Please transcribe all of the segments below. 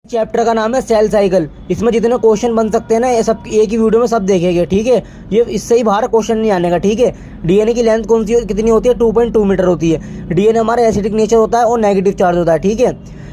Chapter का नाम है सेल साइकिल। इसमें जितने क्वेश्चन बन सकते हैं ना, ये सब एक ही वीडियो में सब देखेंगे, ठीक है। ये इससे ही बाहर क्वेश्चन नहीं आने का, ठीक है। डीएनए की लेंथ कौन सी कितनी होती है? 2.2 मीटर होती है। डीएनए हमारा एसिडिक नेचर होता है और नेगेटिव चार्ज होता है, ठीक है।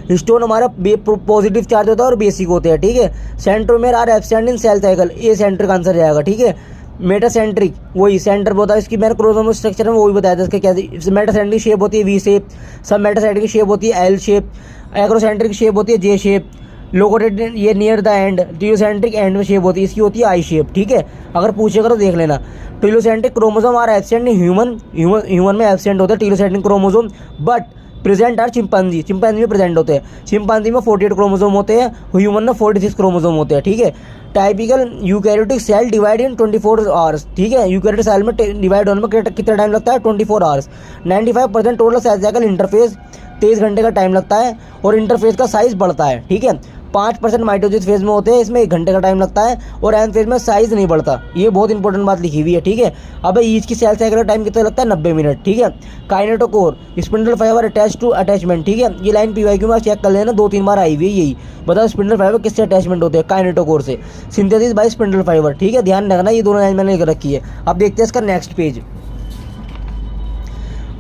हिस्टोन हमारा पॉजिटिव चार्ज होता है और बेसिक होते हैं, ठीक है। Centromere are absent in cell cycle, ये सेंटर का आंसर जाएगा, ठीक है। मेटासेंट्रिक वही सेंटर होता है, इसकी मैंने क्रोमोसोम स्ट्रक्चर में वही बताया था इसका क्या। मेटासेंट्रिक शेप होती है वी शेप, सब मेटासेंट्रिक शेप होती है एल शेप, एक्रोसेंट्रिक शेप होती है जे शेप, लोकोटेड ये near the end, telocentric and में शेप होती है, इसकी होती है आई शेप, ठीक है। अगर पूछेगा तो देख लेना। Telocentric chromosome are absent in human में एब्सेंट होता है telocentric chromosome, but present are chimpanzee में प्रेजेंट होते हैं। चिंपांजी में 48 क्रोमोसोम होते हैं, ह्यूमन में 46 क्रोमोसोम होते हैं, ठीक है। Typical eukaryotic cell divide in 24 hours, ठीक है। यूकैरियोटिक सेल में डिवाइड होने में कितना टाइम लगता है? 24 hours. 95% total sale cycle interface 23 घंटे का टाइम लगता है और इंटरफेस का साइज बढ़ता है, ठीक है। 5% माइटोसिस फेज में होते हैं, इसमें 1 घंटे का टाइम लगता है और एन फेज में साइज नहीं बढ़ता। ये बहुत इंपॉर्टेंट बात लिखी हुई है, ठीक है। अब ईच की सेल साइकिल का टाइम कितना लगता है? 90 मिनट, ठीक है। Kinetochore spindle fibre attach to attachment, ठीक है। ये लाइन पीवाईक्यू में चेक कर लेना, 2-3 बार आई हुई है यही। बताओ स्पिंडल फाइबर किससे अटैचमेंट होते हैं? काइनेटोकोर से। सिंथेसिस बाय स्पिंडल फाइबर, ठीक है, ध्यान रखना, ये दोनों लाइन मैंने लिख रखी है। अब देखते हैं इसका नेक्स्ट पेज।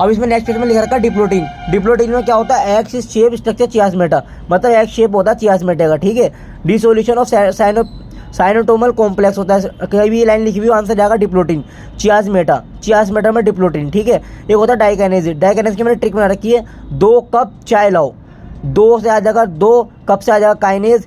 अब इसमें नेक्स्ट पेज में लिखा रखा है डिप्लोटीन। डिप्लोटीन में क्या होता है? एक्स शेप स्ट्रक्चर चियास्मेटा, मतलब एक्स शेप होता है चियास्मेटा का, ठीक है। डिसोल्यूशन ऑफ साइनोटोमल कॉम्प्लेक्स होता है, कहीं भी ये लाइन लिखी हुई, आंसर जाएगा डिप्लोटीन। चियास्मेटा में डिप्लोटीन, ठीक है। एक होता है डाइकाइनेसिस। डाइकाइनेसिस की मैंने ट्रिक बना रखी है, 2 कप चाय लाओ, 2 से आ जाएगा 2 कप से आ जाएगा काइनेज,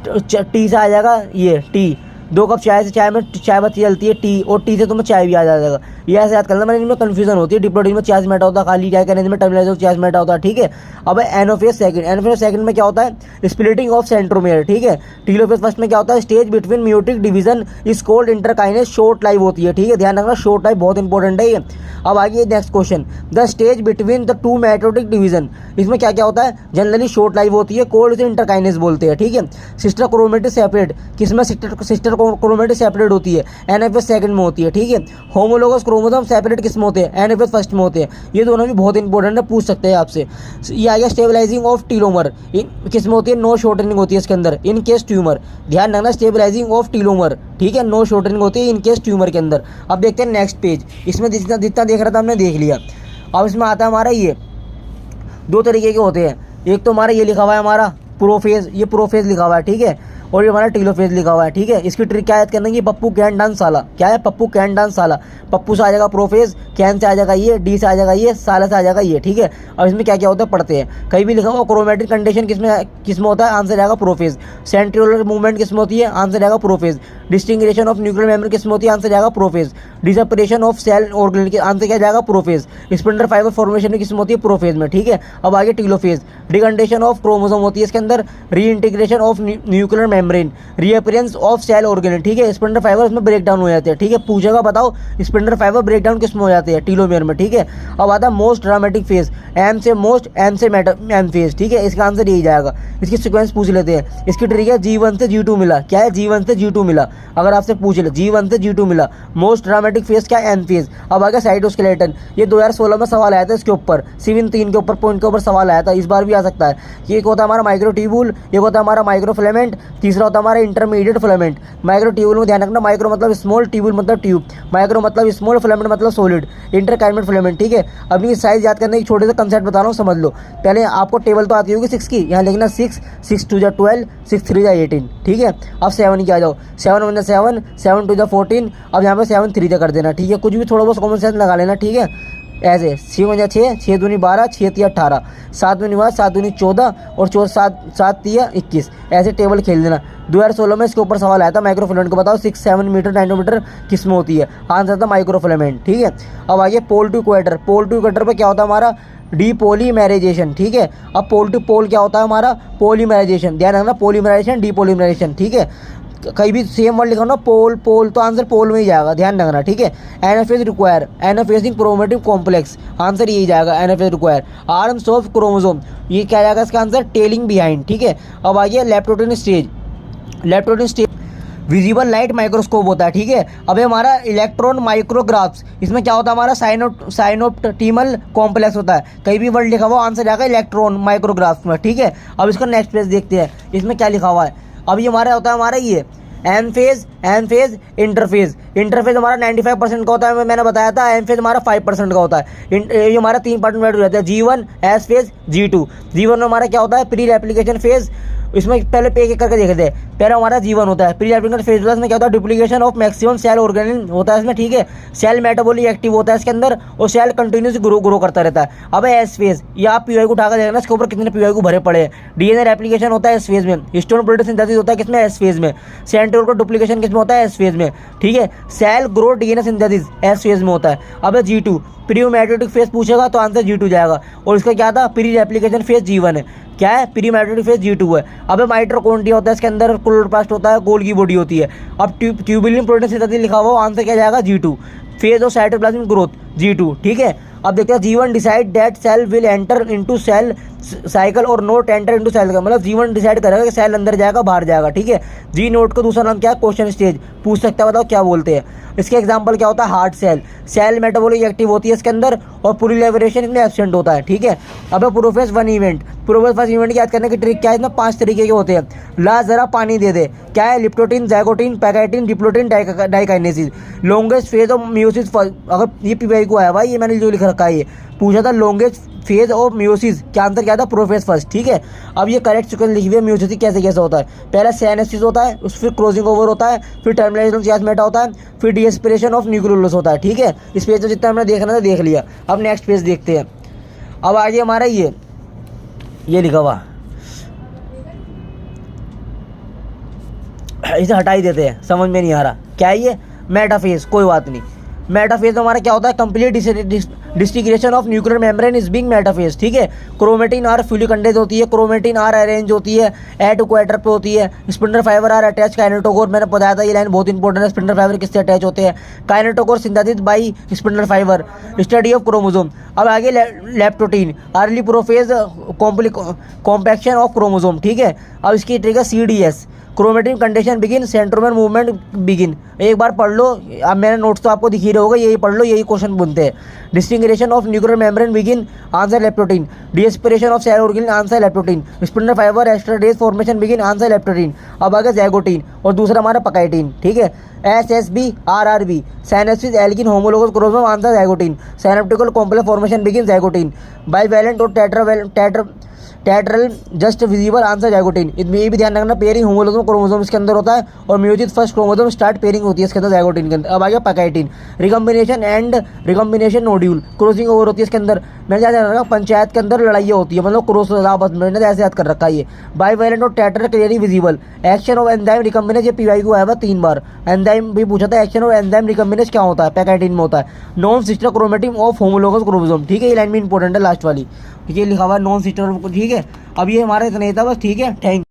टी से आ जाएगा ये टी, 2 कप चाय से चाय में चाय पत्ती चलती है टी, और टी से तुम्हें चाय भी आ जाएगा। ये ऐसे याद करना, मैंने इनमें कन्फ्यूजन होती है। डिप्लोटीन में चियास्मेटा होता है खाली, डाइकाइनेसिस में टर्मिनल चियास्मेटा होता है, ठीक है। अब एनाफेज सेकंड। एनाफेज सेकंड में क्या होता है? स्प्लिटिंग ऑफ सेंट्रोमेयर, ठीक है। टीलोफेज फर्स्ट में क्या होता है? Stage between mitotic division is called interkinesis, short life होती है, ठीक है। ध्यान रखना, शॉर्ट लाइफ बहुत इंपॉर्टेंट है ये। अब आगे next question, the stage between the 2 meiotic division, इसमें क्या क्या होता है? जनरली शॉर्ट लाइफ होती है, कोल्ड से इंटरकाइनेज बोलते हैं, ठीक है। सिस्टर क्रोमेटिड सेपरेट, किसमें सिस्टर क्रोमेटिड सेपरेट होती है? एनाफेज सेकंड में होती है, ठीक है। होमोलोगस क्रोमोसोम सेपरेट किस में होते हैं? एनाफेज फर्स्ट में होते हैं। ये दोनों भी बहुत इंपॉर्टेंट है, पूछ सकते हैं आपसे। ये आ गया स्टेबलाइजिंग ऑफ टीलोमर, किस में होती है? नो शॉर्टनिंग होती है इसके अंदर, इन केस ट्यूमर। ध्यान रखना, स्टेबलाइजिंग ऑफ टीलोमर, ठीक है, नो शॉर्टनिंग होती है इन केस ट्यूमर के अंदर। अब देखते हैं नेक्स्ट पेज। इसमें जितना जितना देख रहा था हमने देख लिया। अब इसमें आता है हमारा ये 2 तरीके के होते हैं। एक तो हमारा ये लिखा हुआ है हमारा प्रोफेज, ये प्रोफेज लिखा हुआ है, ठीक है। और ये हमारा टीलोफेज लिखा हुआ है, ठीक है। इसकी ट्रिक क्या याद करना है? पप्पू कैन डांस साला, क्या है? पप्पू कैन डांस साला। पप्पू से आ जाएगा प्रोफेज, कैन से आ जाएगा ये, डी से आ जाएगा ये, साला से आ जाएगा ये, ठीक है। और इसमें क्या क्या होता है पढ़ते हैं। कहीं भी लिखा हुआ क्रोमेटिक कंडीशन किसमें होता है? आंसर जाएगा प्रोफेज। सेंट्रियोलर मूवमेंट किसमें होती है? आंसर जाएगा प्रोफेज। डिस्टिंग्रेशन ऑफ न्यूक्लियर मेम्ब्रेन किसमें होती है? आंसर जाएगा प्रोफेज। डिसेपरेशन ऑफ सेल ऑर्गेनल के आंसर क्या जाएगा? प्रोफेज। स्पिंडल फाइबर फॉर्मेशन में किसमें होती है? प्रोफेज में, ठीक है। अब आगे टीलोफेज। डिकंडेशन ऑफ क्रोमोसोम होती है इसके अंदर, reintegration of nuclear membrane, reappearance of cell organelle, ठीक है। स्पिंडल फाइबर इसमें ब्रेक डाउन हो जाते हैं, ठीक है। पूछेगा बताओ स्पिंडल फाइबर ब्रेक डाउन किसमें हो जाते हैं? टीलोमेयर में, ठीक है। अब आता है मोस्ट ड्रामेटिक फेज, एम से मोस्ट, एम से एम फेज, ठीक है। इसका आंसर यही जाएगा। इसकी सीक्वेंस पूछ लेते हैं। इसकी ट्रिक है G1 से G2 मिला, क्या है? G1 से G2 मिला। अगर आपसे पूछ ले G1 से G2 मिला, मोस्ट ड्रामेटिक फेज क्या? M phase. अब आगे साइटोस्केलेटन, ये 2016 में सवाल आया था इसके ऊपर, सिविन 3 के ऊपर पॉइंट के ऊपर सवाल आया था, इस बार भी आ सकता है। ये एक होता है हमारा माइक्रोट्यूबुल, एक होता है हमारा माइक्रोफिलामेंट, तीसरा होता है हमारा इंटरमीडिएट फिलामेंट। माइक्रोट्यूबुल में ध्यान रखना, माइक्रो मतलब स्मॉल, ट्यूबुल मतलब ट्यूब, माइक्रो मतलब स्मॉल, फिलामेंट मतलब सॉलिड, इंटरकाइनेट फिलामेंट, ठीक है। अभी साइज याद करने की छोटे से कंसेप्ट बता रहा हूँ, समझ लो। पहले आपको टेबल तो आती होगी 6 की, यहाँ लिखना 6, 6 2 12, 6 3 18, ठीक है। अब 7 की आ जाओ, 7 1 7, 7 2 14। अब यहाँ पे 7 3 कर देना, ठीक है। कुछ भी थोड़ा बहुत कॉमन सेंस लगा लेना, ठीक है। ऐसे 6 1 6, 6 2 12, 6 3 18, 7 2 12, 7 2 14 और 7 3 21, ऐसे टेबल खेल देना। 2016 में इसके ऊपर सवाल आया था माइक्रोफिलामेंट को बताओ 6-7 मीटर नाइनोमीटर किस में होती है? आंसर था माइक्रोफिलामेंट, ठीक है। अब आइए pole to equator. Pole to equator पे क्या होता है हमारा? डीपोलीमराइजेशन, ठीक है। अब पोल टू पोल क्या होता है हमारा? पॉलीमराइजेशन। ध्यान रखना, पॉलीमराइजेशन, डीपोलीमराइजेशन, ठीक है। कहीं भी सेम वर्ड लिखा ना, पोल पोल, तो आंसर पोल में ही जाएगा, ध्यान रखना, ठीक है। एनाफेज रिक्वायर, एनाफेजिंग क्रोमेटिव कॉम्प्लेक्स, आंसर यही जाएगा, anaphase require. Arms of chromosome, ये क्या जाएगा इसका आंसर? टेलिंग बिहाइंड, ठीक है। अब आइए leptotene stage. Leptotene stage visible light microscope होता है, ठीक है। अब ये हमारा इलेक्ट्रॉन माइक्रोग्राफ्स, इसमें क्या होता है हमारा साइनोप्टिमल कॉम्प्लेक्स होता है। कहीं भी वर्ड लिखा हुआ आंसर जाएगा इलेक्ट्रॉन माइक्रोग्राफ्स में, ठीक है। अब इसका नेक्स्ट पेज देखते हैं, इसमें क्या लिखा हुआ है। अब ये हमारा होता है हमारा ये एम फेज इंटरफेज। इंटरफेज हमारा 95% का होता है, मैंने बताया था। एम फेज हमारा 5% का होता है। ये हमारा 3 पार्ट में हो जाता है, G1, S phase, G2। G1 में हमारा क्या होता है, प्री रेप्लिकेशन फेज। इसमें पहले पे एक करके देखते हैं। पहला हमारा G1 होता है, प्री रेप्लिकेशन फेज होता है। इसमें क्या होता है, duplication of maximum cell organism होता है इसमें, ठीक है। सेल मेटाबॉलिक एक्टिव होता है इसके अंदर, और सेल कंटिन्यूस ग्रो करता रहता है। अब एस फेज, ये आप पीवाई को उठाकर देखना, इसके ऊपर कितने पीवाई को भरे पड़े हैं। डीएनए रेप्लिकेशन होता है एस फेज में। हिस्टोन प्रोटीन सिंथेसिस होता है किसमें, एस फेज में। सेंट्रोल का डुप्लीकेशन किसमें होता है, एस फेज में, ठीक है। Cell growth DNA synthesis S phase में होता है। अब G2 प्री मैट्रियोटिक फेज पूछेगा तो आंसर G2 जाएगा, और इसका क्या था, प्री रेप्लिकेशन फेज G1 है। क्या है, प्री मैट्रियोटिक फेज G2 है। अब माइटोकॉन्ड्रिया होता है इसके अंदर, क्लोरोप्लास्ट होता है, गोल्गी बॉडी होती है। अब ट्यूबुलिन प्रोटीन सिंथेसिस लिखा हुआ, आंसर क्या जाएगा, G2। Phase of cytoplasmic growth G2, ठीक है। अब देखते हैं G1 decide that cell will enter into cell cycle और नोट एंटर इनटू सेल, मतलब G1 डिसाइड करेगा कि सेल अंदर जाएगा बाहर जाएगा, ठीक है। G नोट का दूसरा नाम क्या है, क्वेश्चन स्टेज। पूछ सकता है, बताओ क्या बोलते हैं। इसके एग्जांपल क्या होता है, heart cell. Cell metabolic active होती है इसके अंदर, और प्रोलिफरेशन इसमें एब्सेंट होता है, ठीक है। अब प्रोफेस 1 इवेंट। प्रोफेस 1 इवेंट याद करने की ट्रिक क्या है, इसमें 5 तरीके के होते हैं। ला जरा पानी दे दे, क्या है, leptotene, zygotene, pachytene, diplotene, diakinesis. Longest phase of meiosis, अगर ये पीवाई को आया भाई, ये मैंने जो लिख रखा है, ये पूछा था लॉन्गेस्ट फेज ऑफ मियोसिस, क्या आंसर क्या था, प्रोफेस फर्स्ट, ठीक है। अब ये करेक्ट सीक्वेंस लिखी हुई है, मियोसिस कैसे कैसे होता है। पहला सिनेप्सिस होता है, फिर क्रॉसिंग ओवर होता है, फिर टर्मिनेशन ऑफ चियास्मेटा होता है, फिर डीएस्पिरेशन ऑफ न्यूक्लियोलस होता है, ठीक है। इस पेज में जितना हमने देखना था देख लिया। अब नेक्स्ट पेज देखते हैं। अब आगे हमारा ये लिखा हुआ, इसे हटा ही देते हैं, समझ में नहीं आ रहा क्या है ये, मेटाफेज, कोई बात नहीं। मेटाफेज हमारा क्या होता है, complete disintegration of nuclear membrane is being metaphase, ठीक है। क्रोमेटिन आर फुली कंडेंस होती है, क्रोमेटिन आर अरेंज होती है, एट इक्वेटर पे होती है। Spindle fibre are attach kinetochore, मैंने बताया था ये लाइन बहुत इंपॉर्टेंट है। स्पिंडल फाइबर किससे अटैच होते हैं, kinetochore synthesis by spindle fibre. Study of chromosome. अब आगे leptotene, early prophase compaction of chromosome, ठीक है। अब इसकी ट्रिक है CDS, chromatin condition begin, centromere movement begin. एक बार पढ़ लो, अब मैंने नोट्स तो आपको दिख ही रहे होगा, यही पढ़ लो, यही क्वेश्चन बनते हैं। Disintegration of nuclear membrane begin, answer leptotene. Disappearance of cell organ, answer leptotene. Spindle fibre एस्ट्राडेज फॉर्मेशन बिगिन, आंसर लेप्टोटीन। अब आगे जाइगोटीन, और दूसरा हमारा पैकाइटिन, ठीक है। SSB RRB, साइनेप्सिस एल्किन homologous chromosome, answer zygotene. Synaptical complex formation begin, zygotene. Bivalent और tetrad just visible, answer zygotene. इसमें ये भी ध्यान रखना, पेयरिंग होमोलोगस क्रोमोसोम इसके अंदर होता है, और music first chromosome start pairing होती है इसके अंदर जाइगोटीन के अंदर। अब आ गया pachytene, recombination and recombination nodule, crossing over होती है इसके अंदर। मैंने क्या ध्यान रखा, पंचायत के अंदर लड़ाइयाँ होती है, मतलब क्रॉस आपस में, मैंने ऐसे याद कर रखा है ये। बाइवैलेंट और tetrad clearly visible. Action of enzyme recombinase, ये पीवाई को आया था 3 बार। एंजाइम भी पूछा था, एक्शन ऑफ एंजाइम रिकम्बिनेज क्या होता है, पैकाइटिन में होता है। Non sister chromatin of homologous chromosome, ठीक है। ये लाइन भी इंपॉर्टेंट है लास्ट वाली, ये लिखा हुआ है नॉन सिस्टर, ठीक है। अब ये हमारा इतना ही था बस, ठीक है। थैंक